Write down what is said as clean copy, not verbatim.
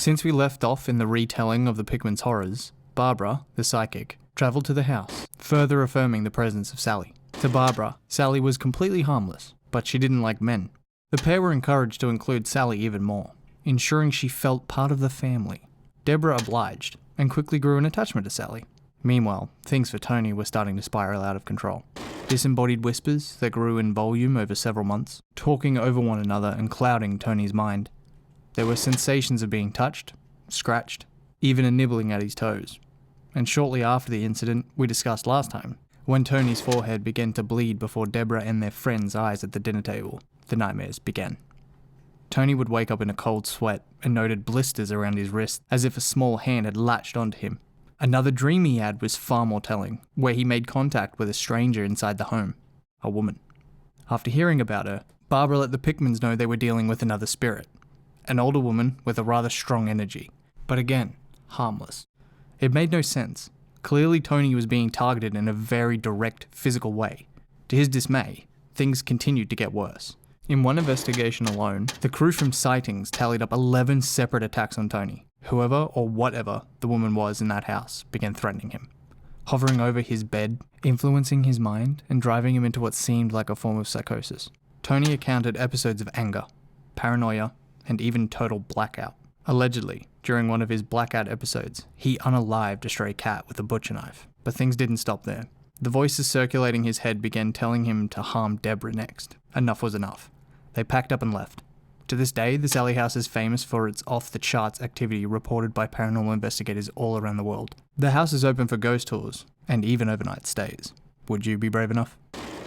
Since we left off in the retelling of the Pickman's horrors, Barbara, the psychic, travelled to the house, further affirming the presence of Sallie. To Barbara, Sallie was completely harmless, but she didn't like men. The pair were encouraged to include Sallie even more, ensuring she felt part of the family. Deborah obliged, and quickly grew an attachment to Sallie. Meanwhile, things for Tony were starting to spiral out of control. Disembodied whispers that grew in volume over several months, talking over one another and clouding Tony's mind. There were sensations of being touched, scratched, even a nibbling at his toes. And shortly after the incident we discussed last time, when Tony's forehead began to bleed before Deborah and their friends' eyes at the dinner table, the nightmares began. Tony would wake up in a cold sweat and noted blisters around his wrist as if a small hand had latched onto him. Another dream he had was far more telling, where he made contact with a stranger inside the home, a woman. After hearing about her, Barbara let the Pickmans know they were dealing with another spirit, an older woman with a rather strong energy, but again, harmless. It made no sense. Clearly Tony was being targeted in a very direct, physical way. To his dismay, things continued to get worse. In one investigation alone, the crew from Sightings tallied up 11 separate attacks on Tony. Whoever or whatever the woman was in that house began threatening him, hovering over his bed, influencing his mind, and driving him into what seemed like a form of psychosis. Tony encountered episodes of anger, paranoia, and even total blackout. Allegedly, during one of his blackout episodes, he unalived a stray cat with a butcher knife. But things didn't stop there. The voices circulating his head began telling him to harm Deborah next. Enough was enough. They packed up and left. To this day, the Sallie house is famous for its off-the-charts activity reported by paranormal investigators all around the world. The house is open for ghost tours, and even overnight stays. Would you be brave enough?